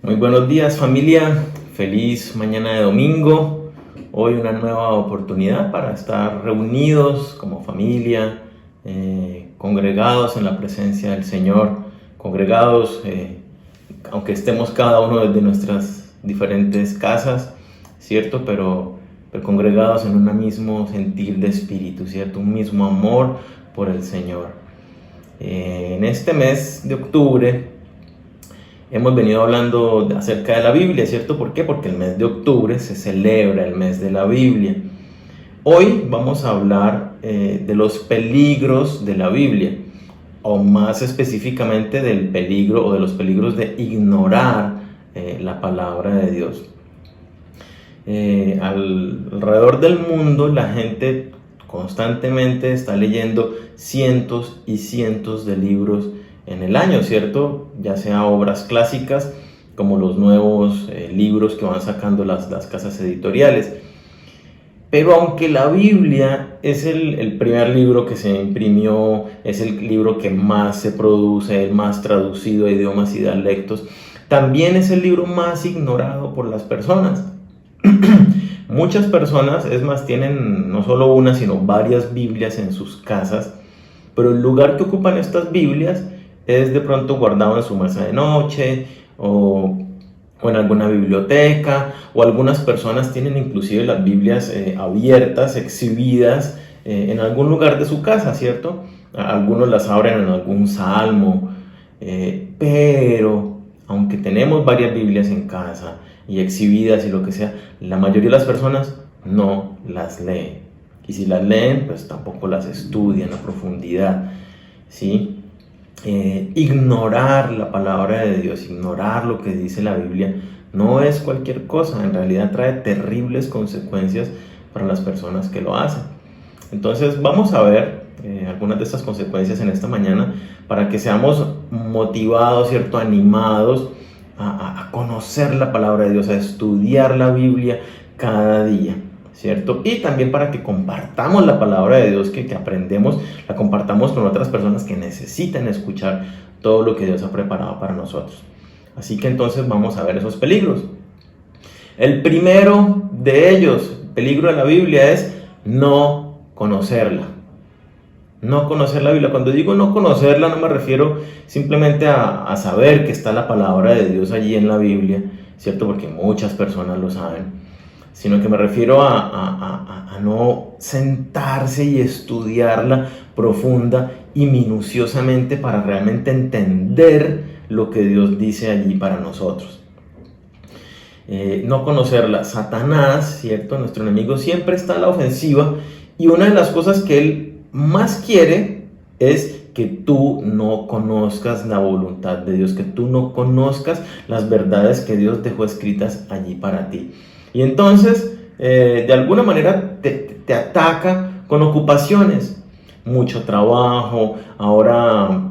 Muy buenos días, familia, feliz mañana de domingo. Hoy una nueva oportunidad para estar reunidos como familia, congregados en la presencia del Señor, congregados, aunque estemos cada uno desde nuestras diferentes casas, ¿cierto? Pero congregados en un mismo sentir de espíritu, ¿cierto? Un mismo amor por el Señor. En este mes de octubre hemos venido hablando acerca de la Biblia, ¿cierto? ¿Por qué? Porque el mes de octubre se celebra el mes de la Biblia. Hoy vamos a hablar de los peligros de la Biblia, o más específicamente del peligro o de los peligros de ignorar la palabra de Dios. Alrededor del mundo la gente constantemente está leyendo cientos y cientos de libros en el año, ¿cierto? Ya sea obras clásicas como los nuevos libros que van sacando las casas editoriales. Pero aunque la Biblia es el primer libro que se imprimió, es el libro que más se produce, el más traducido a idiomas y dialectos, también es el libro más ignorado por las personas. Muchas personas, es más, tienen no solo una, sino varias Biblias en sus casas, pero el lugar que ocupan estas Biblias es de pronto guardado en su mesa de noche o en alguna biblioteca, o algunas personas tienen inclusive las Biblias abiertas, exhibidas en algún lugar de su casa, ¿cierto? Algunos las abren en algún salmo, pero aunque tenemos varias Biblias en casa y exhibidas y lo que sea, la mayoría de las personas no las leen. Y si las leen, pues tampoco las estudian a profundidad, ¿sí? Ignorar la palabra de Dios, ignorar lo que dice la Biblia, no es cualquier cosa. En realidad trae terribles consecuencias para las personas que lo hacen. Entonces vamos a ver algunas de estas consecuencias en esta mañana para que seamos motivados, ¿cierto? Animados a conocer la palabra de Dios, a estudiar la Biblia cada día, ¿cierto? Y también para que compartamos la palabra de Dios que aprendemos, la compartamos con otras personas que necesitan escuchar todo lo que Dios ha preparado para nosotros. Así que entonces vamos a ver esos peligros. El primero de ellos, el peligro de la Biblia, es no conocerla. No conocer la Biblia. Cuando digo no conocerla, no me refiero simplemente a saber que está la palabra de Dios allí en la Biblia, ¿cierto? Porque muchas personas lo saben, sino que me refiero a no sentarse y estudiarla profunda y minuciosamente para realmente entender lo que Dios dice allí para nosotros. No conocerla. Satanás, ¿cierto? Nuestro enemigo siempre está a la ofensiva, y una de las cosas que él más quiere es que tú no conozcas la voluntad de Dios, que tú no conozcas las verdades que Dios dejó escritas allí para ti. Y entonces, de alguna manera te ataca con ocupaciones, mucho trabajo, ahora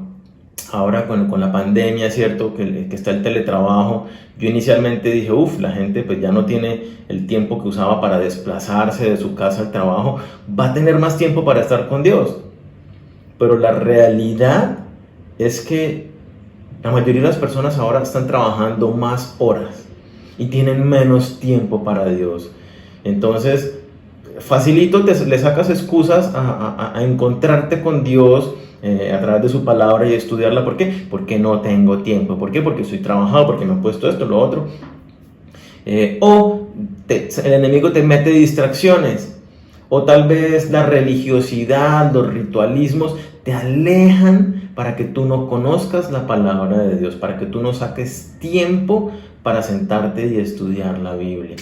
con la pandemia, ¿cierto? Que está el teletrabajo. Yo inicialmente dije, la gente pues ya no tiene el tiempo que usaba para desplazarse de su casa al trabajo, va a tener más tiempo para estar con Dios. Pero la realidad es que la mayoría de las personas ahora están trabajando más horas y tienen menos tiempo para Dios. Entonces, facilito le sacas excusas a encontrarte con Dios a través de su palabra y estudiarla. ¿Por qué? Porque no tengo tiempo. ¿Por qué? Porque estoy trabajado, porque me he puesto esto, lo otro. El enemigo te mete distracciones, o tal vez la religiosidad, los ritualismos te alejan para que tú no conozcas la palabra de Dios, para que tú no saques tiempo para sentarte y estudiar la Biblia.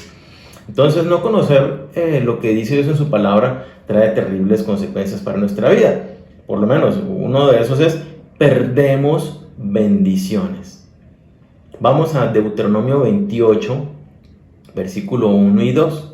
Entonces, no conocer lo que dice Dios en su palabra trae terribles consecuencias para nuestra vida. Por lo menos uno de esos es: perdemos bendiciones. Vamos a Deuteronomio 28, versículo 1 y 2.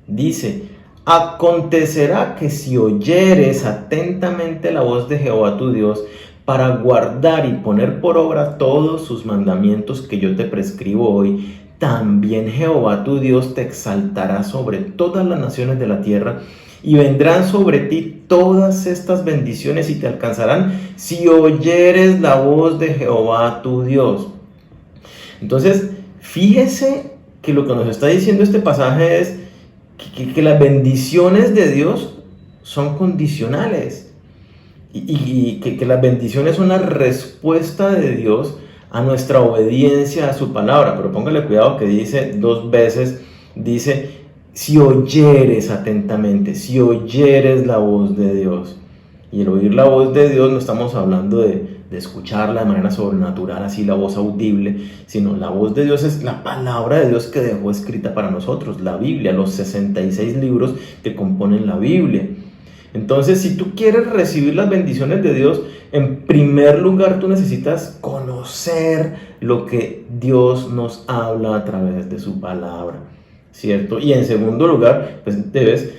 Dice: acontecerá que si oyeres atentamente la voz de Jehová tu Dios, para guardar y poner por obra todos sus mandamientos que yo te prescribo hoy, también Jehová tu Dios te exaltará sobre todas las naciones de la tierra, y vendrán sobre ti todas estas bendiciones y te alcanzarán si oyeres la voz de Jehová tu Dios. Entonces, fíjese que lo que nos está diciendo este pasaje es que las bendiciones de Dios son condicionales y que las bendiciones son la respuesta de Dios a nuestra obediencia a su palabra. Pero póngale cuidado que dice 2 veces, dice, si oyeres atentamente, si oyeres la voz de Dios. Y el oír la voz de Dios no estamos hablando de escucharla de manera sobrenatural, así la voz audible, sino la voz de Dios es la palabra de Dios que dejó escrita para nosotros, la Biblia, los 66 libros que componen la Biblia. Entonces, si tú quieres recibir las bendiciones de Dios, en primer lugar tú necesitas conocer lo que Dios nos habla a través de su palabra, ¿cierto? Y en segundo lugar, pues debes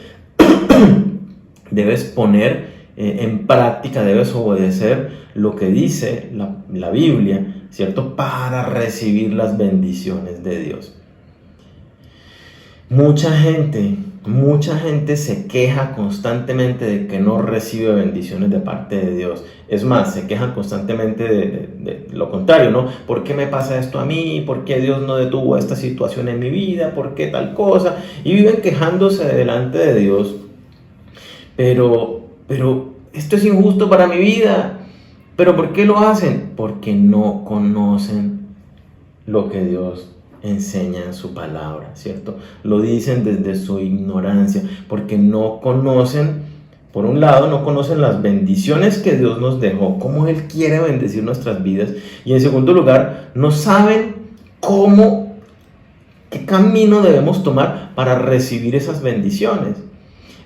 poner en práctica, debes obedecer lo que dice la Biblia, ¿cierto? Para recibir las bendiciones de Dios. Mucha gente se queja constantemente de que no recibe bendiciones de parte de Dios. Es más, se quejan constantemente de lo contrario, ¿no? ¿Por qué me pasa esto a mí? ¿Por qué Dios no detuvo esta situación en mi vida? ¿Por qué tal cosa? Y viven quejándose delante de Dios. Pero esto es injusto para mi vida. ¿Pero por qué lo hacen? Porque no conocen lo que Dios enseña en su palabra, ¿cierto? Lo dicen desde su ignorancia, porque no conocen, por un lado, no conocen las bendiciones que Dios nos dejó, cómo Él quiere bendecir nuestras vidas, y en segundo lugar, no saben qué camino debemos tomar para recibir esas bendiciones.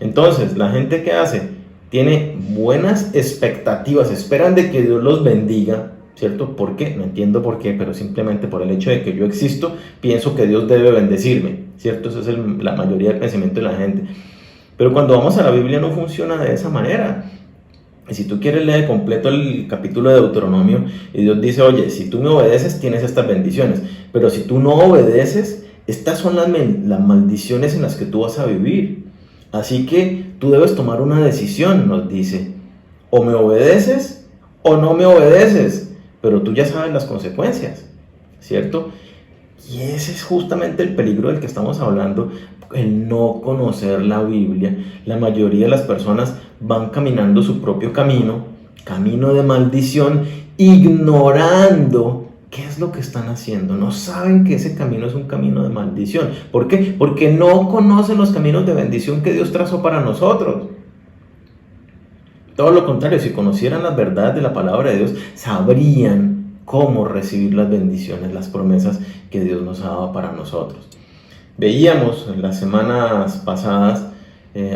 Entonces, la gente que tiene buenas expectativas, esperan de que Dios los bendiga, ¿cierto? ¿Por qué? No entiendo por qué, pero simplemente por el hecho de que yo existo, pienso que Dios debe bendecirme, ¿cierto? Eso es la mayoría del pensamiento de la gente. Pero cuando vamos a la Biblia no funciona de esa manera. Y si tú quieres leer completo el capítulo de Deuteronomio, y Dios dice, oye, si tú me obedeces, tienes estas bendiciones. Pero si tú no obedeces, estas son las maldiciones en las que tú vas a vivir. Así que tú debes tomar una decisión, nos dice. O me obedeces o no me obedeces. Pero tú ya sabes las consecuencias, ¿cierto? Y ese es justamente el peligro del que estamos hablando, el no conocer la Biblia. La mayoría de las personas van caminando su propio camino de maldición, ignorando qué es lo que están haciendo. No saben que ese camino es un camino de maldición. ¿Por qué? Porque no conocen los caminos de bendición que Dios trazó para nosotros. Todo lo contrario, si conocieran las verdades de la palabra de Dios, sabrían cómo recibir las bendiciones, las promesas que Dios nos ha dado para nosotros. Veíamos en las semanas pasadas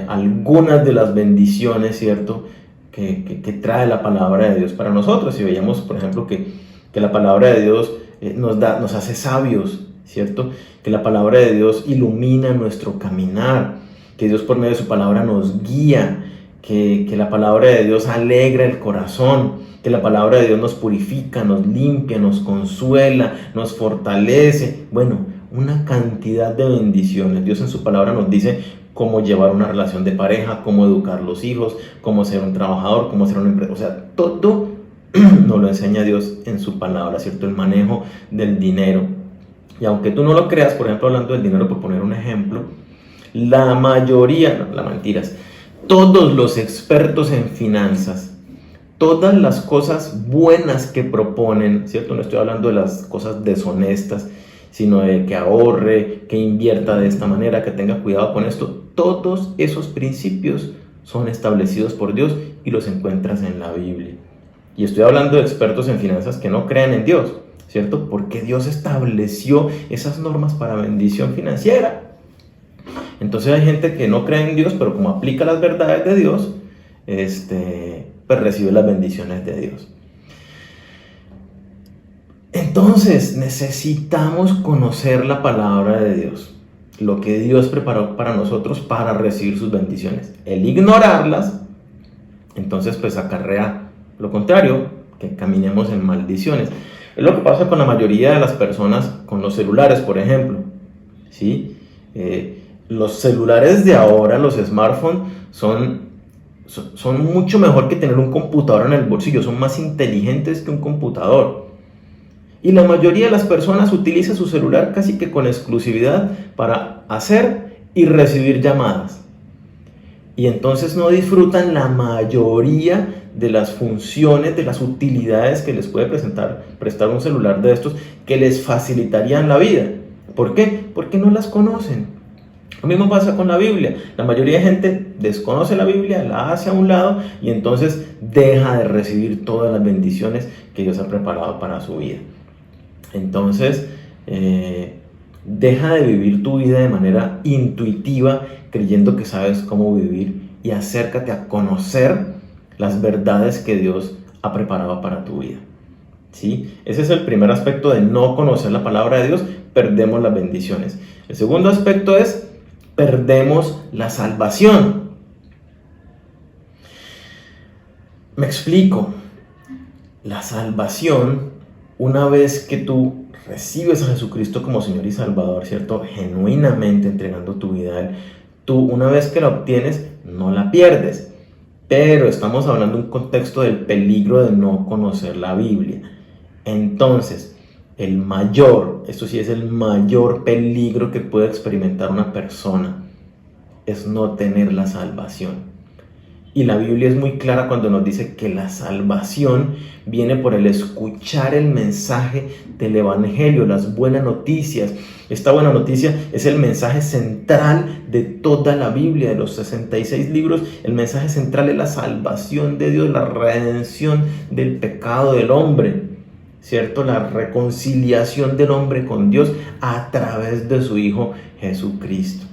algunas de las bendiciones, ¿cierto?, que trae la palabra de Dios para nosotros. Y veíamos, por ejemplo, que la palabra de Dios nos hace sabios, ¿cierto? Que la palabra de Dios ilumina nuestro caminar, que Dios por medio de su palabra nos guía, que la palabra de Dios alegra el corazón, que la palabra de Dios nos purifica, nos limpia, nos consuela, nos fortalece. Bueno, una cantidad de bendiciones. Dios en su palabra nos dice cómo llevar una relación de pareja, cómo educar los hijos, cómo ser un trabajador, cómo ser un empresario. O sea, todo nos lo enseña Dios en su palabra, ¿cierto? El manejo del dinero. Y aunque tú no lo creas, por ejemplo, hablando del dinero, por poner un ejemplo, la mayoría, no, las mentiras, todos los expertos en finanzas, todas las cosas buenas que proponen, ¿cierto? No estoy hablando de las cosas deshonestas, sino de que ahorre, que invierta de esta manera, que tenga cuidado con esto. Todos esos principios son establecidos por Dios y los encuentras en la Biblia. Y estoy hablando de expertos en finanzas que no creen en Dios, ¿cierto? Porque Dios estableció esas normas para bendición financiera. Entonces hay gente que no cree en Dios, pero como aplica las verdades de Dios, pues recibe las bendiciones de Dios. Entonces necesitamos conocer la palabra de Dios, lo que Dios preparó para nosotros para recibir sus bendiciones. El ignorarlas, entonces pues acarrea lo contrario, que caminemos en maldiciones. Es lo que pasa con la mayoría de las personas con los celulares, por ejemplo, ¿sí? Los celulares de ahora, los smartphones, son mucho mejor que tener un computador en el bolsillo, son más inteligentes que un computador. Y la mayoría de las personas utiliza su celular casi que con exclusividad para hacer y recibir llamadas. Y entonces no disfrutan la mayoría de las funciones, de las utilidades que les puede prestar un celular de estos que les facilitarían la vida. ¿Por qué? Porque no las conocen. Lo mismo pasa con la Biblia. La mayoría de gente desconoce la Biblia, la hace a un lado y entonces deja de recibir todas las bendiciones que Dios ha preparado para su vida. Entonces, deja de vivir tu vida de manera intuitiva, creyendo que sabes cómo vivir, y acércate a conocer las verdades que Dios ha preparado para tu vida. ¿Sí? Ese es el primer aspecto de no conocer la palabra de Dios, perdemos las bendiciones. El segundo aspecto es perdemos la salvación. Me explico. La salvación, una vez que tú recibes a Jesucristo como Señor y Salvador, ¿cierto? Genuinamente entregando tu vida a Él, tú una vez que la obtienes, no la pierdes. Pero estamos hablando de un contexto del peligro de no conocer la Biblia. Entonces, esto sí es el mayor peligro que puede experimentar una persona, es no tener la salvación. Y la Biblia es muy clara cuando nos dice que la salvación viene por el escuchar el mensaje del Evangelio, las buenas noticias. Esta buena noticia es el mensaje central de toda la Biblia, de los 66 libros. El mensaje central es la salvación de Dios, la redención del pecado del hombre, ¿cierto? La reconciliación del hombre con Dios a través de su Hijo Jesucristo,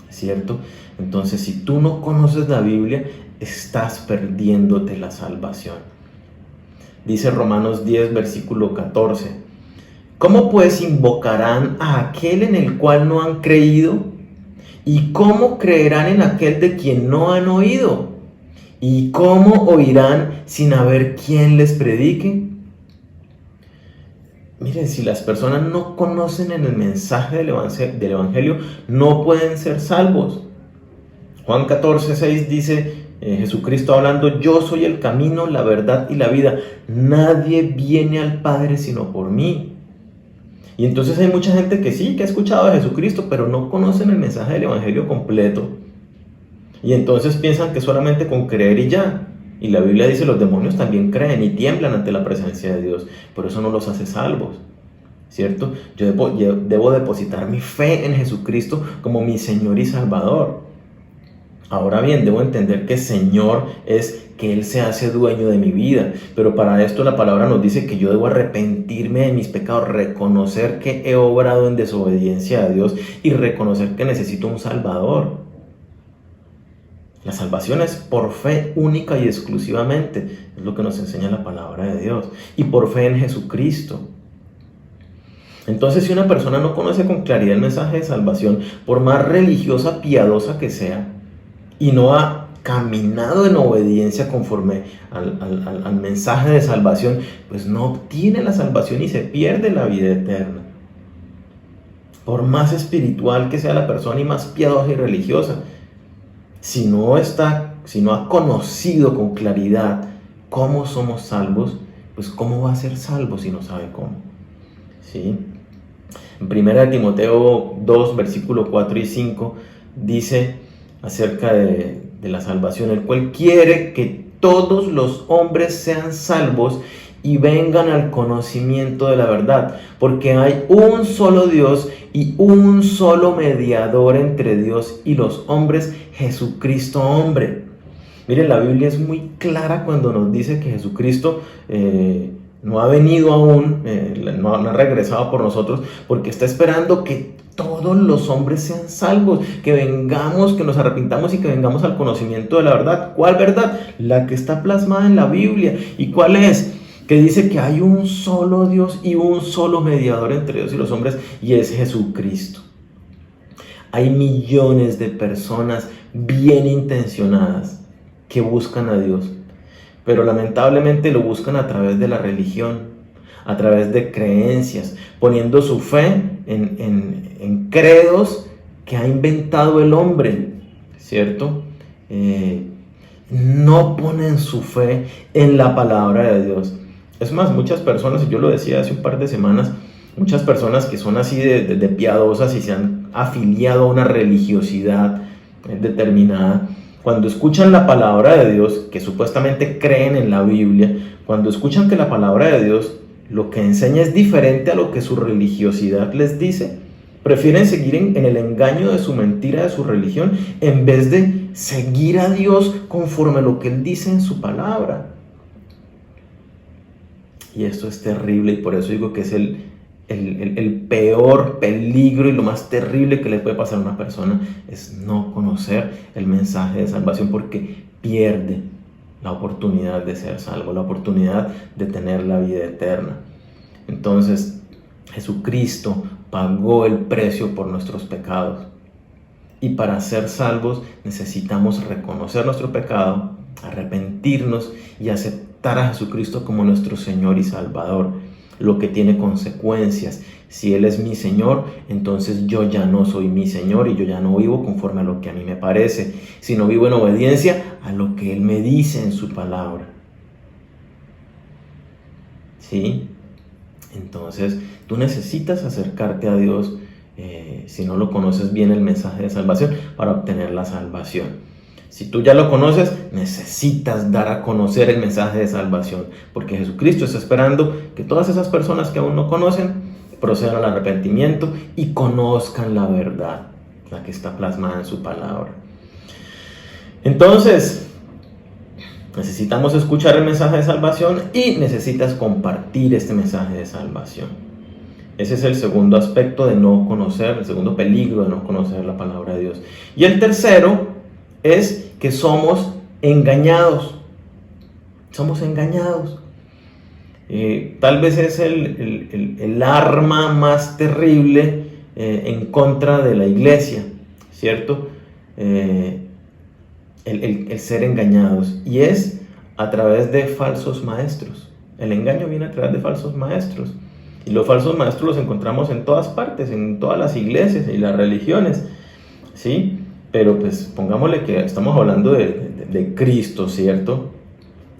¿cierto? Entonces, si tú no conoces la Biblia, estás perdiéndote la salvación. Dice Romanos 10, versículo 14. ¿Cómo pues invocarán a aquel en el cual no han creído? ¿Y cómo creerán en aquel de quien no han oído? ¿Y cómo oirán sin haber quien les predique? Miren, si las personas no conocen en el mensaje del Evangelio, no pueden ser salvos. Juan 14, 6 dice Jesucristo hablando: yo soy el camino, la verdad y la vida. Nadie viene al Padre sino por mí. Y entonces hay mucha gente que sí, que ha escuchado a Jesucristo, pero no conocen el mensaje del Evangelio completo. Y entonces piensan que solamente con creer y ya. Y la Biblia dice: los demonios también creen y tiemblan ante la presencia de Dios, pero eso no los hace salvos, ¿cierto? Yo debo depositar mi fe en Jesucristo como mi Señor y Salvador. Ahora bien, debo entender que Señor es que Él se hace dueño de mi vida, pero para esto la palabra nos dice que yo debo arrepentirme de mis pecados, reconocer que he obrado en desobediencia a Dios y reconocer que necesito un Salvador. La salvación es por fe única y exclusivamente, es lo que nos enseña la palabra de Dios, y por fe en Jesucristo. Entonces, si una persona no conoce con claridad el mensaje de salvación, por más religiosa, piadosa que sea, y no ha caminado en obediencia conforme al mensaje de salvación, pues no obtiene la salvación y se pierde la vida eterna. Por más espiritual que sea la persona y más piadosa y religiosa, si no ha conocido con claridad cómo somos salvos, pues ¿cómo va a ser salvo si no sabe cómo? ¿Sí? En 1 Timoteo 2, versículo 4 y 5, dice acerca de la salvación: el cual quiere que todos los hombres sean salvos y vengan al conocimiento de la verdad, porque hay un solo Dios y un solo mediador entre Dios y los hombres, Jesucristo hombre. Miren, la Biblia es muy clara cuando nos dice que Jesucristo no ha venido aún, no ha regresado por nosotros, porque está esperando que todos los hombres sean salvos, que vengamos, que nos arrepintamos y que vengamos al conocimiento de la verdad. ¿Cuál verdad? La que está plasmada en la Biblia. ¿Y cuál es? Que dice que hay un solo Dios y un solo mediador entre Dios y los hombres, y es Jesucristo. Hay millones de personas bien intencionadas que buscan a Dios, pero lamentablemente lo buscan a través de la religión, a través de creencias, poniendo su fe en credos que ha inventado el hombre, ¿cierto? No ponen su fe en la palabra de Dios. Es más, muchas personas, y yo lo decía hace un par de semanas, muchas personas que son así de piadosas y se han afiliado a una religiosidad determinada, cuando escuchan la palabra de Dios, que supuestamente creen en la Biblia, cuando escuchan que la palabra de Dios lo que enseña es diferente a lo que su religiosidad les dice, prefieren seguir en el engaño de su mentira, de su religión, en vez de seguir a Dios conforme a lo que Él dice en su palabra. Y esto es terrible, y por eso digo que es el peor peligro y lo más terrible que le puede pasar a una persona, es no conocer el mensaje de salvación, porque pierde la oportunidad de ser salvo, la oportunidad de tener la vida eterna. Entonces, Jesucristo pagó el precio por nuestros pecados. Y para ser salvos necesitamos reconocer nuestro pecado, arrepentirnos y aceptar a Jesucristo como nuestro Señor y Salvador, lo que tiene consecuencias. Si Él es mi Señor, entonces yo ya no soy mi Señor y yo ya no vivo conforme a lo que a mí me parece, sino vivo en obediencia a lo que Él me dice en su palabra. ¿Sí? Entonces, tú necesitas acercarte a Dios, si no lo conoces bien, el mensaje de salvación, para obtener la salvación. Si tú ya lo conoces, necesitas dar a conocer el mensaje de salvación, porque Jesucristo está esperando que todas esas personas que aún no conocen procedan al arrepentimiento y conozcan la verdad, la que está plasmada en su palabra. Entonces, necesitamos escuchar el mensaje de salvación y necesitas compartir este mensaje de salvación. Ese es el segundo aspecto de no conocer, el segundo peligro de no conocer la palabra de Dios. Y el tercero es que somos engañados. Somos engañados. Tal vez es el arma más terrible en contra de la iglesia, ¿cierto? El ser engañados. Y es a través de falsos maestros. El engaño viene a través de falsos maestros. Y los falsos maestros los encontramos en todas partes, en todas las iglesias y las religiones, ¿sí? Pero pues pongámosle que estamos hablando de Cristo, ¿cierto?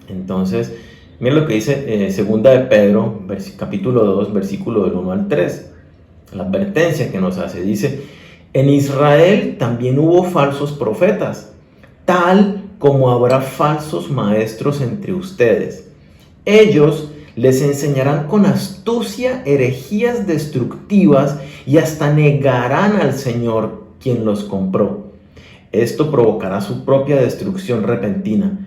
Entonces, miren lo que dice segunda de Pedro, capítulo 2, versículo del 1 al 3. La advertencia que nos hace, dice: en Israel también hubo falsos profetas, tal como habrá falsos maestros entre ustedes. Ellos les enseñarán con astucia herejías destructivas y hasta negarán al Señor quien los compró. Esto provocará su propia destrucción repentina.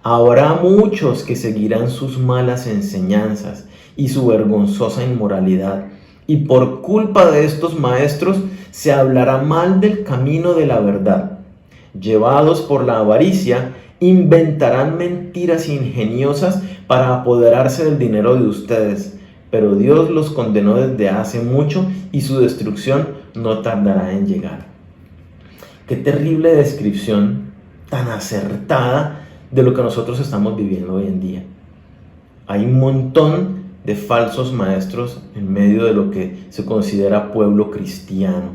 Habrá muchos que seguirán sus malas enseñanzas y su vergonzosa inmoralidad, y por culpa de estos maestros se hablará mal del camino de la verdad. Llevados por la avaricia, inventarán mentiras ingeniosas para apoderarse del dinero de ustedes, pero Dios los condenó desde hace mucho y su destrucción no tardará en llegar. Qué terrible descripción tan acertada de lo que nosotros estamos viviendo hoy en día. Hay un montón de falsos maestros en medio de lo que se considera pueblo cristiano,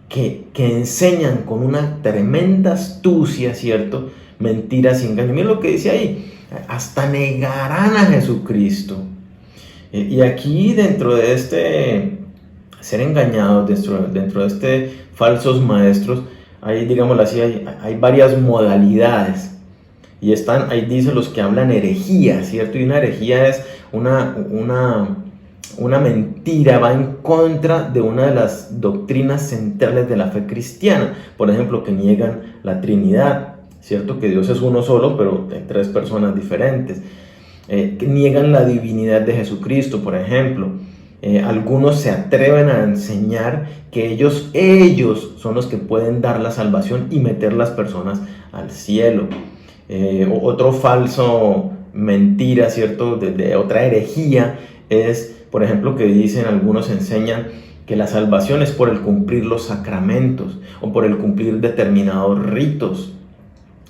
que enseñan con una tremenda astucia, ¿cierto?, mentiras y engaños. Miren lo que dice ahí: hasta negarán a Jesucristo. Y aquí, dentro de este ser engañados, dentro de este falsos maestros, hay, digámoslo así, hay varias modalidades. Y están, ahí dice, los que hablan herejía, ¿cierto? Y una herejía es una mentira, va en contra de una de las doctrinas centrales de la fe cristiana. Por ejemplo, que niegan la Trinidad, ¿cierto? Que Dios es uno solo, pero en tres personas diferentes. Que niegan la divinidad de Jesucristo, por ejemplo. Algunos se atreven a enseñar que ellos son los que pueden dar la salvación y meter las personas al cielo. Otro falso mentira, ¿cierto? De otra herejía es, por ejemplo, que dicen, algunos enseñan que la salvación es por el cumplir los sacramentos o por el cumplir determinados ritos,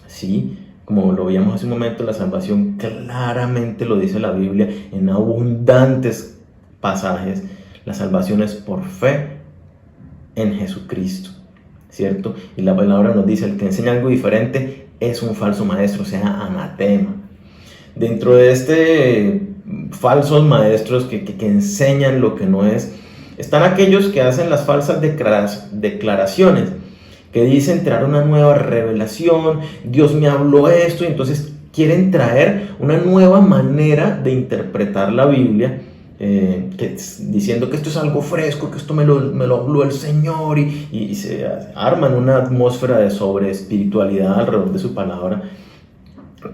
¿sí? Como lo veíamos hace un momento, la salvación claramente lo dice la Biblia en abundantes pasajes. La salvación es por fe en Jesucristo, ¿cierto? Y la palabra nos dice: el que enseña algo diferente es un falso maestro, o sea, anatema. dentro de falsos maestros que enseñan lo que no es, están aquellos que hacen las falsas declaraciones, que dicen traer una nueva revelación, Dios me habló esto, y entonces quieren traer una nueva manera de interpretar la Biblia, diciendo que esto es algo fresco, que esto me lo habló el Señor, y se arman una atmósfera de sobreespiritualidad alrededor de su palabra.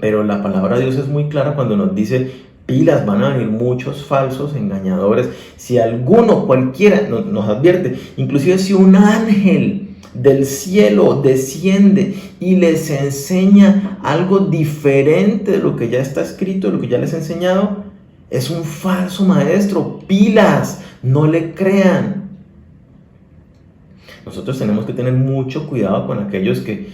Pero la palabra de Dios es muy clara cuando nos dice: pilas, van a venir muchos falsos engañadores. Si alguno, cualquiera, nos advierte, inclusive si un ángel del cielo desciende y les enseña algo diferente de lo que ya está escrito, de lo que ya les he enseñado, es un falso maestro. Pilas, no le crean. Nosotros tenemos que tener mucho cuidado con aquellos que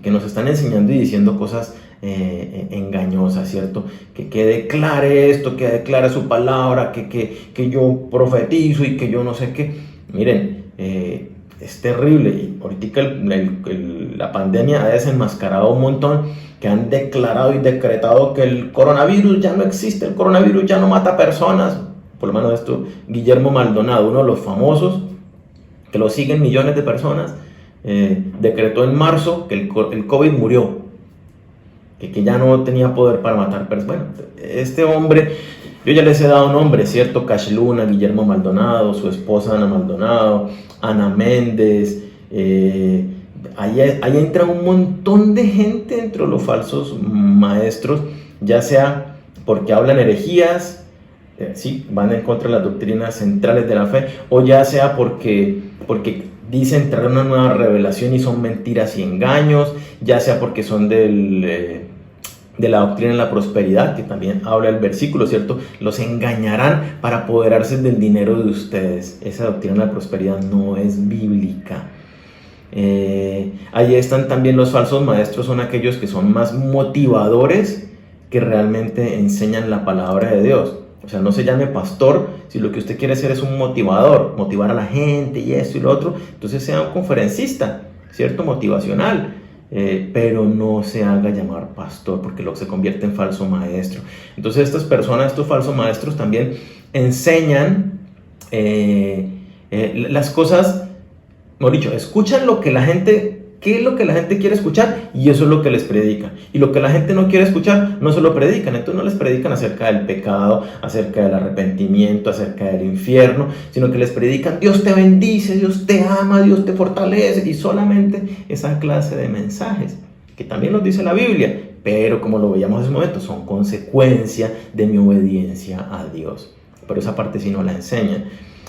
nos están enseñando y diciendo cosas engañosas, ¿cierto? Que declare esto, que declare su palabra, que yo profetizo y que yo no sé qué. Miren, es terrible. Y ahorita la pandemia ha desenmascarado un montón, que han declarado y decretado que el coronavirus ya no existe, el coronavirus ya no mata personas. Por lo menos esto, Guillermo Maldonado, uno de los famosos, que lo siguen millones de personas, decretó en marzo que el COVID murió, que ya no tenía poder para matar personas. Bueno, este hombre, yo ya les he dado nombre, ¿cierto? Cash Luna, Guillermo Maldonado, su esposa Ana Maldonado, Ana Méndez, ahí entra un montón de gente entre los falsos maestros, ya sea porque hablan herejías, sí, van en contra de las doctrinas centrales de la fe, o ya sea porque dicen traer una nueva revelación y son mentiras y engaños, ya sea porque son de la doctrina de la prosperidad, que también habla el versículo, ¿cierto? Los engañarán para apoderarse del dinero de ustedes. Esa doctrina de la prosperidad no es bíblica. Ahí están también los falsos maestros, son aquellos que son más motivadores que realmente enseñan la palabra de Dios. O sea, no se llame pastor si lo que usted quiere hacer es un motivador, motivar a la gente y esto y lo otro. Entonces sea un conferencista, ¿cierto? Motivacional, pero no se haga llamar pastor, porque luego se convierte en falso maestro. Entonces estas personas, estos falsos maestros también enseñan las cosas, mejor dicho, escuchan lo que la gente... ¿Qué es lo que la gente quiere escuchar? Y eso es lo que les predican. Y lo que la gente no quiere escuchar, no se lo predican. Entonces no les predican acerca del pecado, acerca del arrepentimiento, acerca del infierno, sino que les predican: Dios te bendice, Dios te ama, Dios te fortalece. Y solamente esa clase de mensajes, que también nos dice la Biblia, pero como lo veíamos en ese momento, son consecuencia de mi obediencia a Dios. Pero esa parte sí no la enseñan.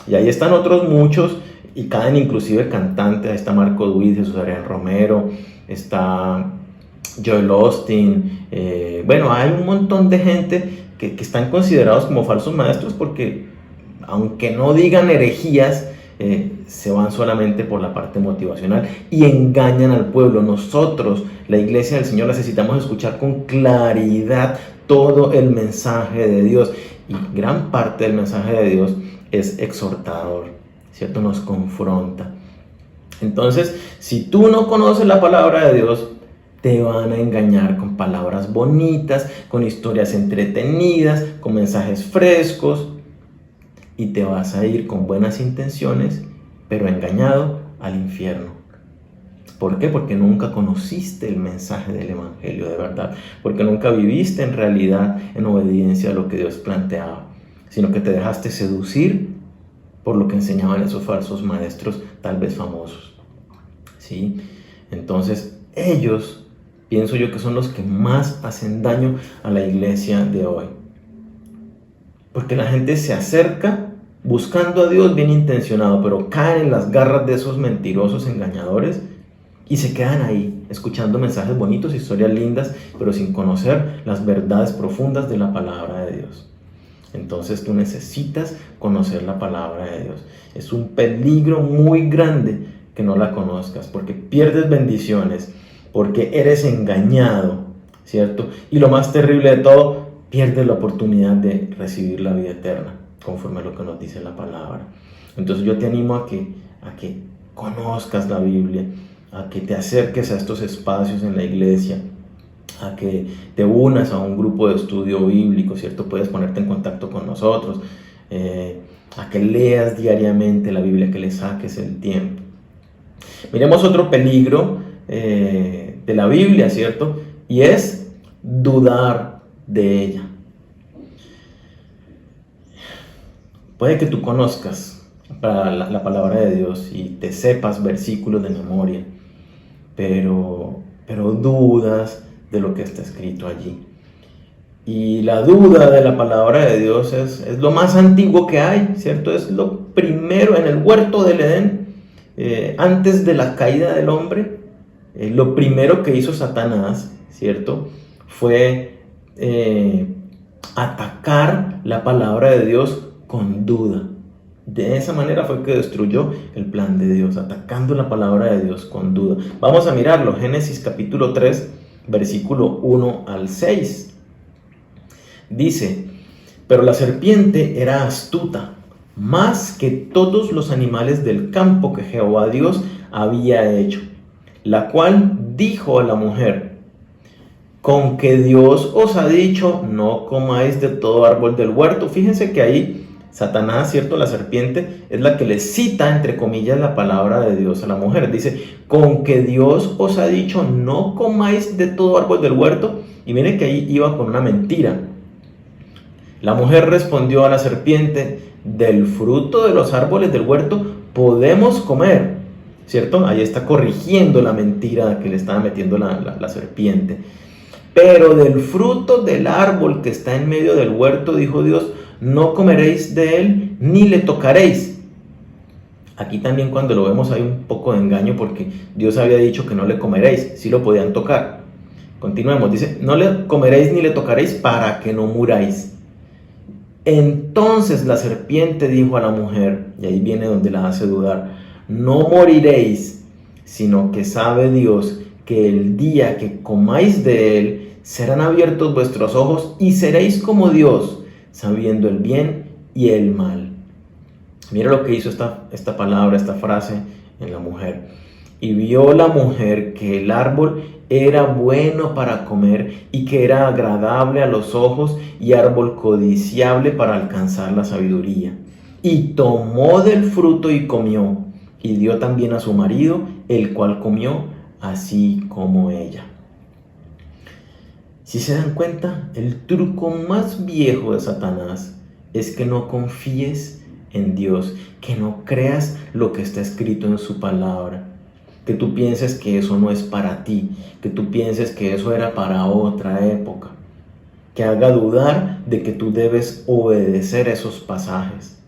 Y ahí están otros muchos, y caen inclusive cantantes. Ahí está Marco Duit, Jesús Adrián Romero, está Joel Austin. Bueno, hay un montón de gente que están considerados como falsos maestros, porque aunque no digan herejías, se van solamente por la parte motivacional y engañan al pueblo. Nosotros, la iglesia del Señor, necesitamos escuchar con claridad todo el mensaje de Dios, y gran parte del mensaje de Dios es exhortador, ¿cierto? Nos confronta. Entonces, si tú no conoces la palabra de Dios, te van a engañar con palabras bonitas, con historias entretenidas, con mensajes frescos, y te vas a ir con buenas intenciones, pero engañado al infierno. ¿Por qué? Porque nunca conociste el mensaje del evangelio de verdad, porque nunca viviste en realidad en obediencia a lo que Dios planteaba, sino que te dejaste seducir por lo que enseñaban esos falsos maestros, tal vez famosos, ¿sí? Entonces ellos, pienso yo, que son los que más hacen daño a la iglesia de hoy, porque la gente se acerca buscando a Dios bien intencionado, pero caen en las garras de esos mentirosos engañadores y se quedan ahí escuchando mensajes bonitos, historias lindas, pero sin conocer las verdades profundas de la palabra de Dios. Entonces tú necesitas conocer la palabra de Dios. Es un peligro muy grande que no la conozcas, porque pierdes bendiciones, porque eres engañado, ¿cierto? Y lo más terrible de todo, pierdes la oportunidad de recibir la vida eterna, conforme a lo que nos dice la palabra. Entonces yo te animo a que conozcas la Biblia, a que te acerques a estos espacios en la iglesia, a que te unas a un grupo de estudio bíblico, ¿cierto? Puedes ponerte en contacto con nosotros, a que leas diariamente la Biblia, que le saques el tiempo. Miremos otro peligro de la Biblia, ¿cierto? Y es dudar de ella. Puede que tú conozcas la palabra de Dios y te sepas versículos de memoria, pero dudas de lo que está escrito allí. Y la duda de la palabra de Dios es lo más antiguo que hay, ¿cierto? Es lo primero en el huerto del Edén, antes de la caída del hombre. Lo primero que hizo Satanás, ¿cierto? Fue atacar la palabra de Dios con duda. De esa manera fue que destruyó el plan de Dios, atacando la palabra de Dios con duda. Vamos a mirarlo, Génesis capítulo 3, versículo 1 al 6. Dice: pero la serpiente era astuta, más que todos los animales del campo que Jehová Dios había hecho, la cual dijo a la mujer: con que Dios os ha dicho, no comáis de todo árbol del huerto. Fíjense que ahí Satanás, ¿cierto? La serpiente es la que le cita, entre comillas, la palabra de Dios a la mujer. Dice: con que Dios os ha dicho, no comáis de todo árbol del huerto. Y miren que ahí iba con una mentira. La mujer respondió a la serpiente: del fruto de los árboles del huerto podemos comer, ¿cierto? Ahí está corrigiendo la mentira que le estaba metiendo la serpiente. Pero del fruto del árbol que está en medio del huerto, dijo Dios, no comeréis de él, ni le tocaréis. Aquí también, cuando lo vemos, hay un poco de engaño, porque Dios había dicho que no le comeréis, sí lo podían tocar. Continuemos, dice: no le comeréis ni le tocaréis para que no muráis. Entonces la serpiente dijo a la mujer, y ahí viene donde la hace dudar: no moriréis, sino que sabe Dios que el día que comáis de él, serán abiertos vuestros ojos y seréis como Dios, sabiendo el bien y el mal. Mira lo que hizo esta palabra, esta frase en la mujer. Y vio la mujer que el árbol era bueno para comer y que era agradable a los ojos y árbol codiciable para alcanzar la sabiduría. Y tomó del fruto y comió, y dio también a su marido, el cual comió así como ella. Si se dan cuenta, el truco más viejo de Satanás es que no confíes en Dios, que no creas lo que está escrito en su palabra, que tú pienses que eso no es para ti, que tú pienses que eso era para otra época, que haga dudar de que tú debes obedecer esos pasajes,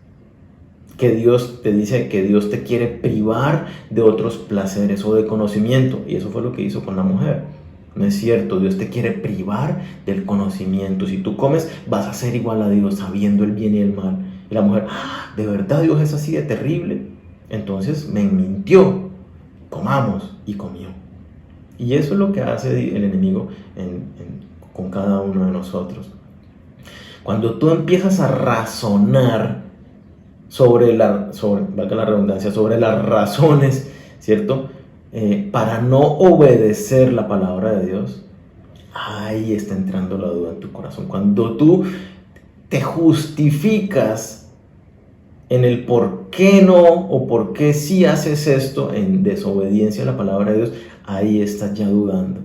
que Dios te dice que Dios te quiere privar de otros placeres o de conocimiento, y eso fue lo que hizo con la mujer. No es cierto, Dios te quiere privar del conocimiento. Si tú comes, vas a ser igual a Dios, sabiendo el bien y el mal. Y la mujer: ¿de verdad Dios es así de terrible? Entonces me mintió. Comamos, y comió. Y eso es lo que hace el enemigo con cada uno de nosotros. Cuando tú empiezas a razonar valga la redundancia, sobre las razones, ¿cierto? Para no obedecer la palabra de Dios, ahí está entrando la duda en tu corazón. Cuando tú te justificas en el por qué no o por qué sí haces esto en desobediencia a la palabra de Dios, ahí estás ya dudando.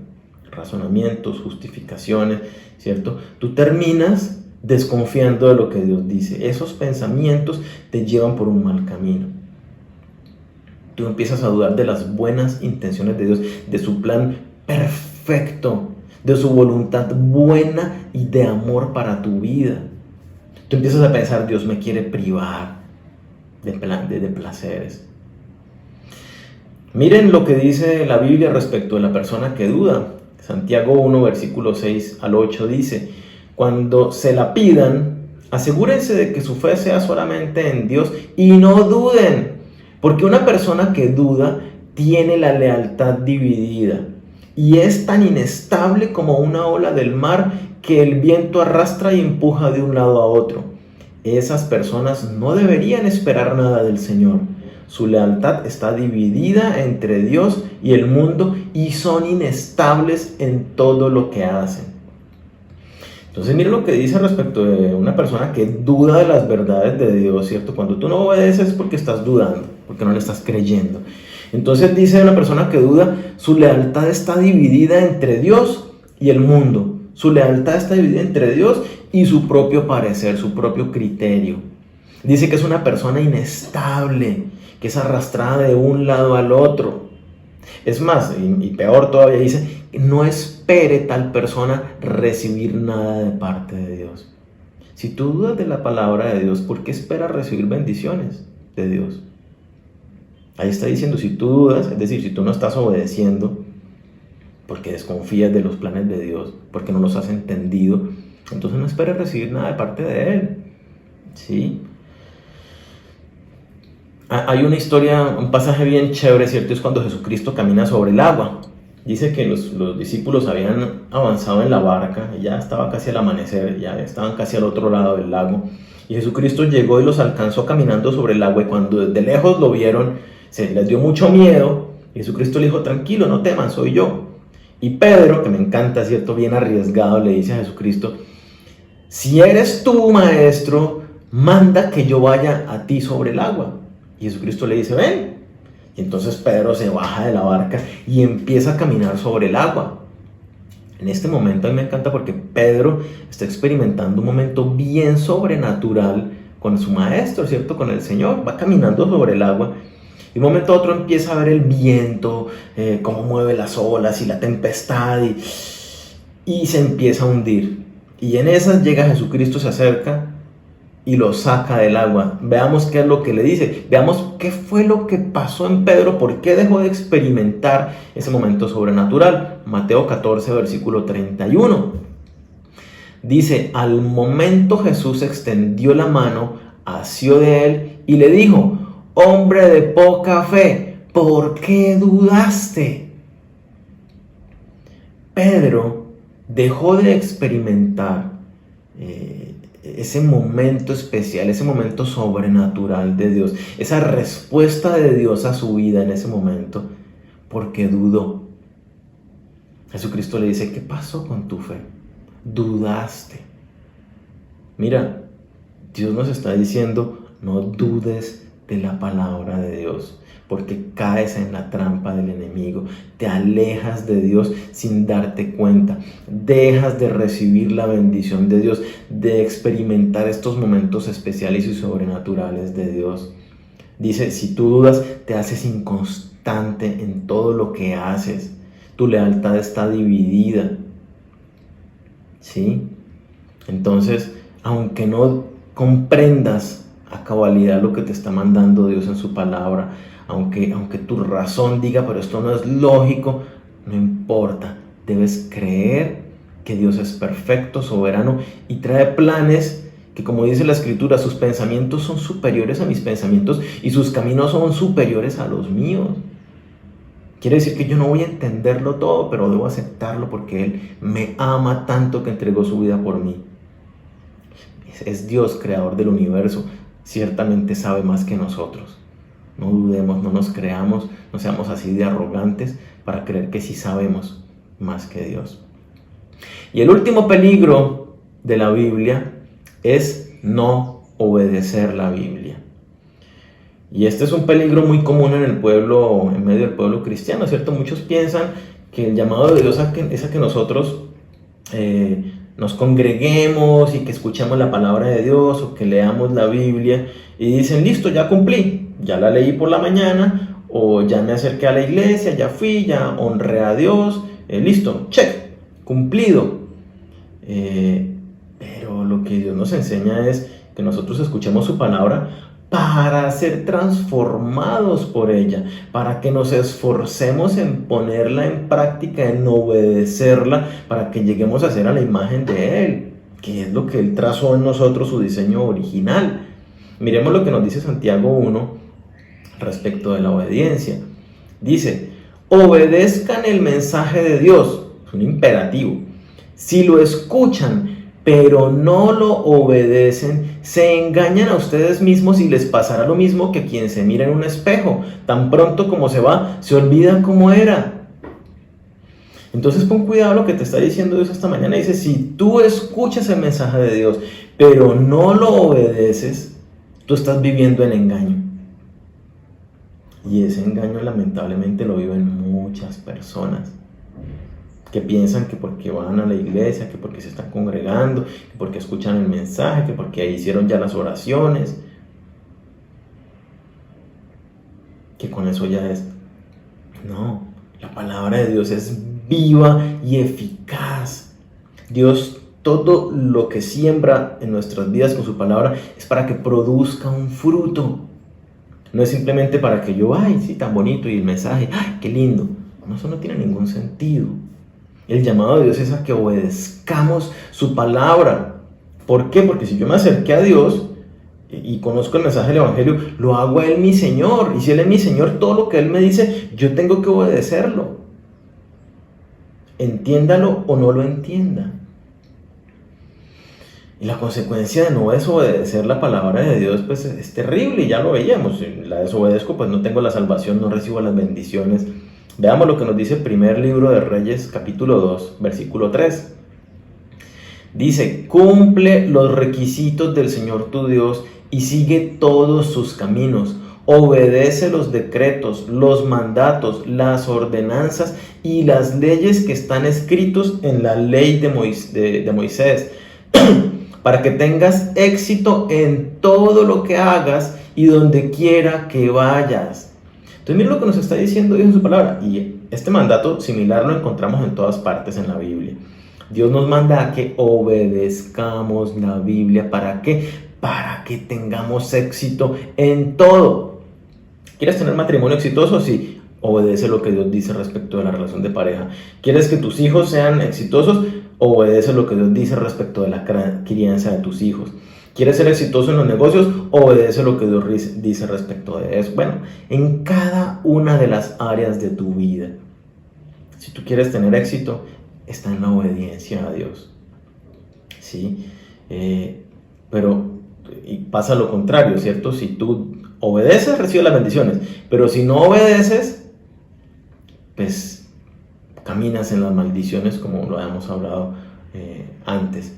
Razonamientos, justificaciones, ¿cierto? Tú terminas desconfiando de lo que Dios dice. Esos pensamientos te llevan por un mal camino. Tú empiezas a dudar de las buenas intenciones de Dios, de su plan perfecto, de su voluntad buena y de amor para tu vida. Tú empiezas a pensar: Dios me quiere privar de placeres. Miren lo que dice la Biblia respecto de la persona que duda. Santiago 1, versículo 6 al 8 dice: cuando se la pidan, asegúrense de que su fe sea solamente en Dios y no duden. Porque una persona que duda tiene la lealtad dividida y es tan inestable como una ola del mar que el viento arrastra y empuja de un lado a otro. Esas personas no deberían esperar nada del Señor. Su lealtad está dividida entre Dios y el mundo y son inestables en todo lo que hacen. Entonces mira lo que dice respecto de una persona que duda de las verdades de Dios, ¿cierto? Cuando tú no obedeces es porque estás dudando, porque no le estás creyendo. Entonces dice una persona que duda, su lealtad está dividida entre Dios y el mundo. Su lealtad está dividida entre Dios y su propio parecer, su propio criterio. Dice que es una persona inestable, que es arrastrada de un lado al otro. Es más, y peor todavía, dice, no espere tal persona recibir nada de parte de Dios. Si tú dudas de la palabra de Dios, ¿por qué esperas recibir bendiciones de Dios? Ahí está diciendo, si tú dudas, es decir, si tú no estás obedeciendo, porque desconfías de los planes de Dios, porque no los has entendido, entonces no esperes recibir nada de parte de Él. ¿Sí? Hay una historia, un pasaje bien chévere, ¿cierto? Es cuando Jesucristo camina sobre el agua. Dice que los discípulos habían avanzado en la barca, y ya estaba casi al amanecer, ya estaban casi al otro lado del lago. Y Jesucristo llegó y los alcanzó caminando sobre el agua, y cuando desde lejos lo vieron, se les dio mucho miedo. Y Jesucristo le dijo, tranquilo, no teman, soy yo. Y Pedro, que me encanta, ¿cierto? Bien arriesgado, le dice a Jesucristo, si eres tú, maestro, manda que yo vaya a ti sobre el agua. Y Jesucristo le dice, ven. Y entonces Pedro se baja de la barca y empieza a caminar sobre el agua. En este momento a mí me encanta porque Pedro está experimentando un momento bien sobrenatural con su maestro, ¿cierto? Con el Señor. Va caminando sobre el agua. Y de un momento a otro empieza a ver el viento, cómo mueve las olas y la tempestad. Y se empieza a hundir. Y en esas llega Jesucristo, se acerca y lo saca del agua. Veamos qué es lo que le dice. Veamos qué fue lo que pasó en Pedro. ¿Por qué dejó de experimentar ese momento sobrenatural? Mateo 14, versículo 31. Dice, al momento Jesús extendió la mano, asió de él y le dijo, hombre de poca fe, ¿por qué dudaste? Pedro dejó de experimentar ese momento especial, ese momento sobrenatural de Dios, esa respuesta de Dios a su vida en ese momento, porque dudó. Jesucristo le dice, ¿qué pasó con tu fe? Dudaste. Mira, Dios nos está diciendo, no dudes de la palabra de Dios, porque caes en la trampa del enemigo, te alejas de Dios sin darte cuenta, dejas de recibir la bendición de Dios, de experimentar estos momentos especiales y sobrenaturales de Dios. Dice, si tú dudas, te haces inconstante en todo lo que haces, tu lealtad está dividida, ¿sí? Entonces, aunque no comprendas a cabalidad lo que te está mandando Dios en su palabra, aunque tu razón diga, pero esto no es lógico, no importa, debes creer que Dios es perfecto, soberano y trae planes que, como dice la Escritura, sus pensamientos son superiores a mis pensamientos y sus caminos son superiores a los míos. Quiere decir que yo no voy a entenderlo todo, pero debo aceptarlo porque Él me ama tanto que entregó su vida por mí. Es Dios, creador del universo. Ciertamente sabe más que nosotros. No dudemos, no nos creamos, no seamos así de arrogantes para creer que sí sabemos más que Dios. Y el último peligro de la Biblia es no obedecer la Biblia. Y este es un peligro muy común en el pueblo, en medio del pueblo cristiano, ¿cierto? Muchos piensan que el llamado de Dios es a que nosotros nos congreguemos y que escuchemos la palabra de Dios o que leamos la Biblia y dicen, listo, ya cumplí, ya la leí por la mañana o ya me acerqué a la iglesia, ya fui, ya honré a Dios, listo, check, cumplido. Pero lo que Dios nos enseña es que nosotros escuchemos su palabra para ser transformados por ella, para que nos esforcemos en ponerla en práctica, en obedecerla, para que lleguemos a ser a la imagen de Él, que es lo que Él trazó en nosotros, su diseño original. Miremos lo que nos dice Santiago 1 respecto de la obediencia. Dice, obedezcan el mensaje de Dios, es un imperativo. Si lo escuchan, pero no lo obedecen, se engañan a ustedes mismos y les pasará lo mismo que quien se mira en un espejo. Tan pronto como se va, se olvida cómo era. Entonces pon cuidado a lo que te está diciendo Dios esta mañana. Dice, si tú escuchas el mensaje de Dios, pero no lo obedeces, tú estás viviendo en engaño. Y ese engaño lamentablemente lo viven muchas personas, que piensan que porque van a la iglesia, que porque se están congregando, que porque escuchan el mensaje, que porque hicieron ya las oraciones, que con eso ya es. No, la palabra de Dios es viva y eficaz. Dios, todo lo que siembra en nuestras vidas con su palabra es para que produzca un fruto. No es simplemente para que yo, ay, sí, tan bonito, y el mensaje, ay, qué lindo. No, eso no tiene ningún sentido. El llamado de Dios es a que obedezcamos su palabra. ¿Por qué? Porque si yo me acerqué a Dios y conozco el mensaje del Evangelio, lo hago a Él mi Señor. Y si Él es mi Señor, todo lo que Él me dice, yo tengo que obedecerlo. Entiéndalo o no lo entienda. Y la consecuencia de no desobedecer la palabra de Dios, pues es terrible, y ya lo veíamos. Si la desobedezco, pues no tengo la salvación, no recibo las bendiciones. Veamos lo que nos dice el primer libro de Reyes, capítulo 2, versículo 3. Dice, cumple los requisitos del Señor tu Dios y sigue todos sus caminos. Obedece los decretos, los mandatos, las ordenanzas y las leyes que están escritos en la ley de Moisés, para que tengas éxito en todo lo que hagas y donde quiera que vayas. Entonces mira lo que nos está diciendo Dios en su palabra, y este mandato similar lo encontramos en todas partes en la Biblia. Dios nos manda a que obedezcamos la Biblia. ¿Para qué? Para que tengamos éxito en todo. ¿Quieres tener matrimonio exitoso? Sí, obedece lo que Dios dice respecto de la relación de pareja. ¿Quieres que tus hijos sean exitosos? Obedece lo que Dios dice respecto de la crianza de tus hijos. ¿Quieres ser exitoso en los negocios? Obedece lo que Dios dice respecto de eso. Bueno, en cada una de las áreas de tu vida, si tú quieres tener éxito, está en la obediencia a Dios. ¿Sí? Pero y pasa lo contrario, ¿cierto? Si tú obedeces, recibes las bendiciones. Pero si no obedeces, pues caminas en las maldiciones, como lo habíamos hablado antes.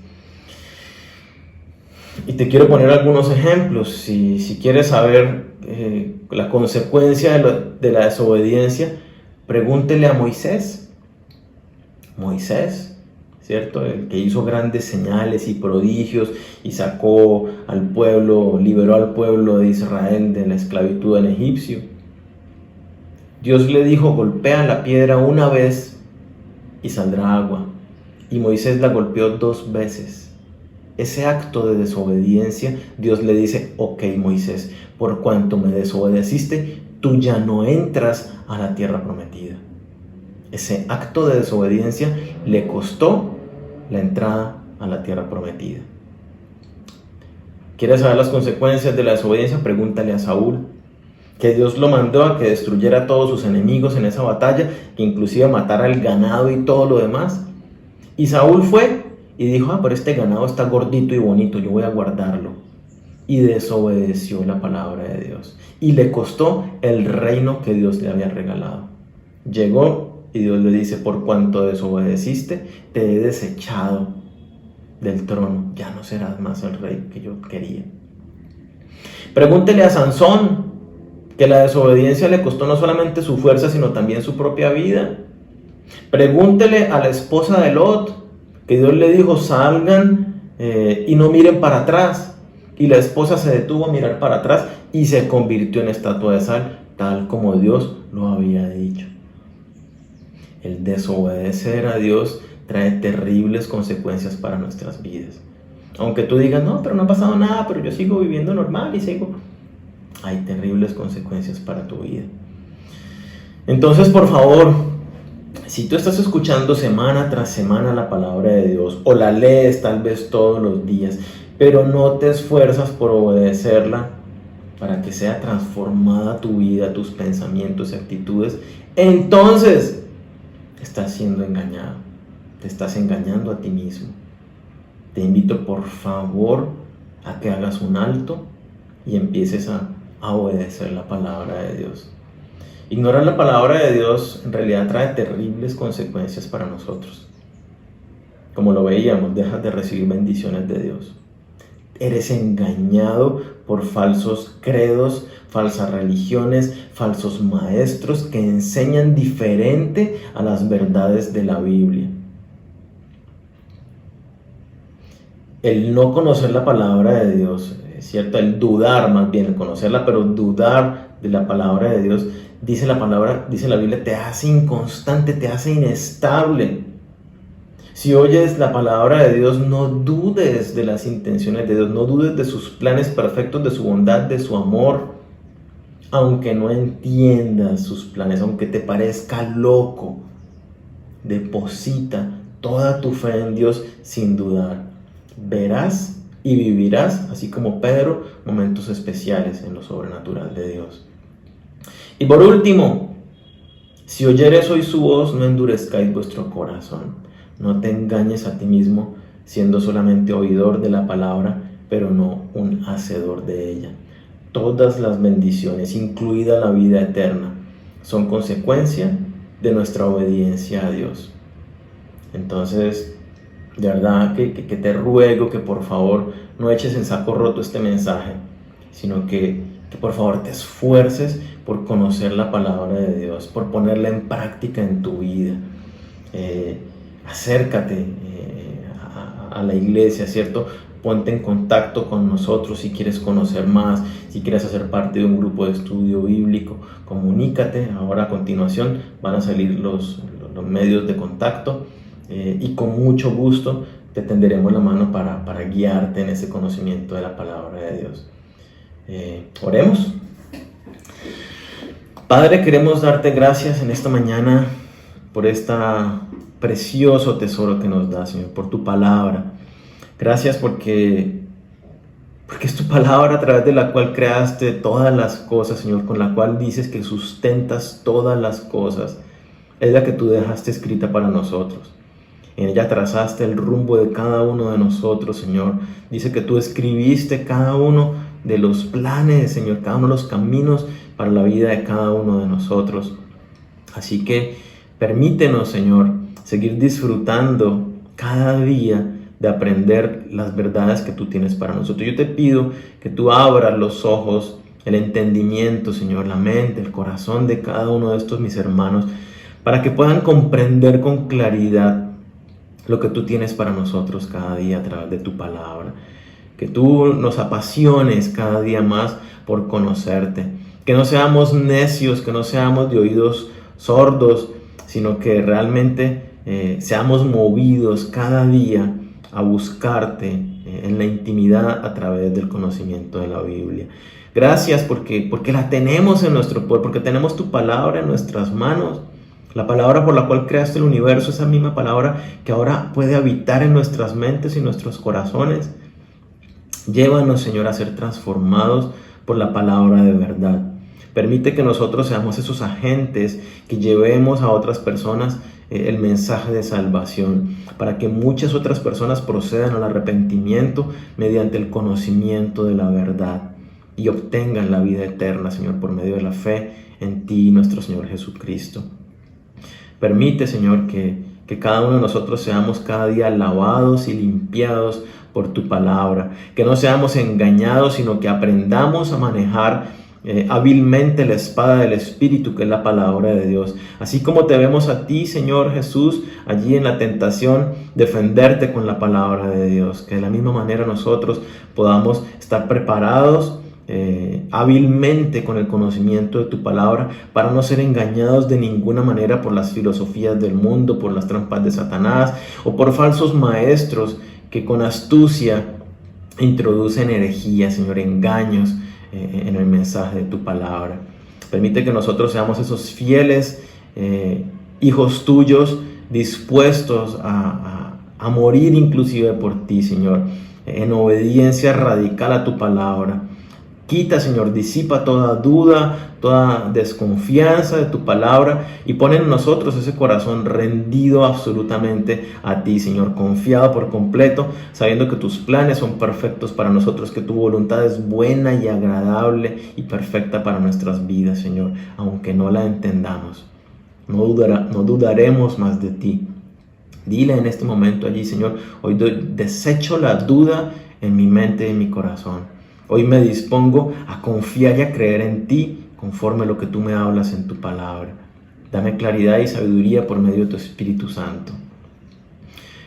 Y te quiero poner algunos ejemplos. Si quieres saber la consecuencia de la desobediencia, pregúntele a Moisés. Moisés, ¿cierto? El que hizo grandes señales y prodigios y sacó al pueblo, liberó al pueblo de Israel de la esclavitud del egipcio. Dios le dijo, golpea la piedra una vez y saldrá agua. Y Moisés la golpeó 2 veces. Ese acto de desobediencia, Dios le dice, ok Moisés, por cuanto me desobedeciste, tú ya no entras a la tierra prometida. Ese acto de desobediencia le costó la entrada a la tierra prometida. ¿Quieres saber las consecuencias de la desobediencia? Pregúntale a Saúl, que Dios lo mandó a que destruyera a todos sus enemigos en esa batalla, que inclusive matara el ganado y todo lo demás. Y Saúl fue y dijo, pero este ganado está gordito y bonito, yo voy a guardarlo. Y desobedeció la palabra de Dios. Y le costó el reino que Dios le había regalado. Llegó y Dios le dice, por cuanto desobedeciste, te he desechado del trono. Ya no serás más el rey que yo quería. Pregúntele a Sansón, que la desobediencia le costó no solamente su fuerza, sino también su propia vida. Pregúntele a la esposa de Lot, que Dios le dijo, salgan y no miren para atrás. Y la esposa se detuvo a mirar para atrás y se convirtió en estatua de sal, tal como Dios lo había dicho. El desobedecer a Dios trae terribles consecuencias para nuestras vidas. Aunque tú digas, no, pero no ha pasado nada, pero yo sigo viviendo normal y sigo... Hay terribles consecuencias para tu vida. Entonces, por favor, si tú estás escuchando semana tras semana la palabra de Dios, o la lees tal vez todos los días, pero no te esfuerzas por obedecerla para que sea transformada tu vida, tus pensamientos y actitudes, entonces estás siendo engañado. Te estás engañando a ti mismo. te invito por favor a que hagas un alto y empieces a obedecer la palabra de Dios. Ignorar la palabra de Dios en realidad trae terribles consecuencias para nosotros. Como lo veíamos, dejas de recibir bendiciones de Dios. Eres engañado por falsos credos, falsas religiones, falsos maestros que enseñan diferente a las verdades de la Biblia. El no conocer la palabra de Dios, es cierto, el dudar más bien, el conocerla, pero dudar de la palabra de Dios, dice la Biblia, te hace inconstante, te hace inestable. Si oyes la palabra de Dios, no dudes de las intenciones de Dios, no dudes de sus planes perfectos, de su bondad, de su amor. Aunque no entiendas sus planes, aunque te parezca loco, deposita toda tu fe en Dios sin dudar. Verás y vivirás, así como Pedro, momentos especiales en lo sobrenatural de Dios. Y por último, si oyeres hoy su voz, no endurezcáis vuestro corazón. No te engañes a ti mismo, siendo solamente oidor de la palabra, pero no un hacedor de ella. Todas las bendiciones, incluida la vida eterna, son consecuencia de nuestra obediencia a Dios. Entonces, de verdad que te ruego que por favor no eches en saco roto este mensaje, sino que por favor te esfuerces por conocer la palabra de Dios, por ponerla en práctica en tu vida. Acércate a la iglesia, ¿cierto? Ponte en contacto con nosotros si quieres conocer más, si quieres hacer parte de un grupo de estudio bíblico, comunícate. Ahora a continuación van a salir los medios de contacto y con mucho gusto te tenderemos la mano para guiarte en ese conocimiento de la palabra de Dios. Oremos. Padre, queremos darte gracias en esta mañana por este precioso tesoro que nos da, Señor, por tu palabra. Gracias porque es tu palabra a través de la cual creaste todas las cosas, Señor, con la cual dices que sustentas todas las cosas. Es la que tú dejaste escrita para nosotros. En ella trazaste el rumbo de cada uno de nosotros, Señor. Dice que tú escribiste cada uno de los planes, Señor, cada uno de los caminos para la vida de cada uno de nosotros. Así que permítenos, Señor, seguir disfrutando cada día de aprender las verdades que tú tienes para nosotros. Yo te pido que tú abras los ojos, el entendimiento, Señor, la mente, el corazón de cada uno de estos mis hermanos, para que puedan comprender con claridad lo que tú tienes para nosotros cada día a través de tu palabra. Que tú nos apasiones cada día más por conocerte. Que no seamos necios, que no seamos de oídos sordos, sino que realmente seamos movidos cada día a buscarte en la intimidad a través del conocimiento de la Biblia. Gracias porque la tenemos en nuestro poder, porque tenemos tu palabra en nuestras manos. La palabra por la cual creaste el universo, esa misma palabra que ahora puede habitar en nuestras mentes y nuestros corazones. Llévanos, Señor, a ser transformados por la palabra de verdad. Permite que nosotros seamos esos agentes que llevemos a otras personas el mensaje de salvación, para que muchas otras personas procedan al arrepentimiento mediante el conocimiento de la verdad y obtengan la vida eterna, Señor, por medio de la fe en ti, nuestro Señor Jesucristo. Permite, Señor, que cada uno de nosotros seamos cada día lavados y limpiados por tu palabra, que no seamos engañados, sino que aprendamos a manejar hábilmente la espada del Espíritu, que es la palabra de Dios. Así como te vemos a ti, Señor Jesús, allí en la tentación, defenderte con la palabra de Dios, que de la misma manera nosotros podamos estar preparados hábilmente con el conocimiento de tu palabra, para no ser engañados de ninguna manera por las filosofías del mundo, por las trampas de Satanás o por falsos maestros que con astucia introducen herejías, Señor, engaños en el mensaje de tu palabra. Permite que nosotros seamos esos fieles hijos tuyos, dispuestos a morir inclusive por ti, Señor, en obediencia radical a tu palabra. Quita, Señor, disipa toda duda, toda desconfianza de tu palabra y pon en nosotros ese corazón rendido absolutamente a ti, Señor, confiado por completo, sabiendo que tus planes son perfectos para nosotros, que tu voluntad es buena y agradable y perfecta para nuestras vidas, Señor, aunque no la entendamos. No dudaremos más de ti. Dile en este momento allí, Señor, hoy desecho la duda en mi mente y en mi corazón. Hoy me dispongo a confiar y a creer en ti conforme a lo que tú me hablas en tu palabra. Dame claridad y sabiduría por medio de tu Espíritu Santo.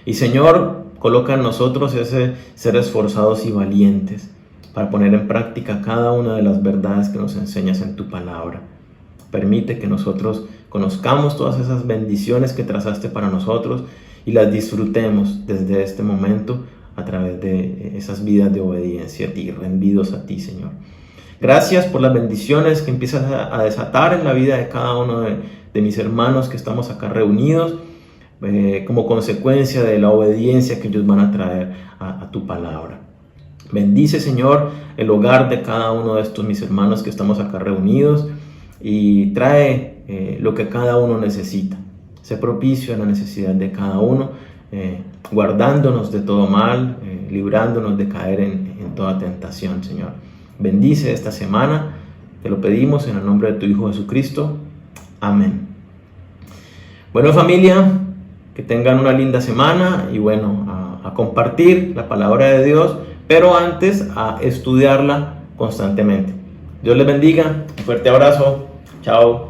Y Señor, coloca en nosotros ese ser esforzados y valientes para poner en práctica cada una de las verdades que nos enseñas en tu palabra. Permite que nosotros conozcamos todas esas bendiciones que trazaste para nosotros y las disfrutemos desde este momento a través de esas vidas de obediencia a ti, rendidos a ti, Señor. Gracias por las bendiciones que empiezas a desatar en la vida de cada uno de mis hermanos que estamos acá reunidos, como consecuencia de la obediencia que ellos van a traer a tu palabra. Bendice, Señor, el hogar de cada uno de estos mis hermanos que estamos acá reunidos y trae lo que cada uno necesita. Sé propicio a la necesidad de cada uno, guardándonos de todo mal, librándonos de caer en toda tentación, Señor. Bendice esta semana, te lo pedimos en el nombre de tu Hijo Jesucristo. Amén. Bueno, familia, que tengan una linda semana y bueno, a compartir la palabra de Dios, pero antes a estudiarla constantemente. Dios les bendiga, un fuerte abrazo, chao.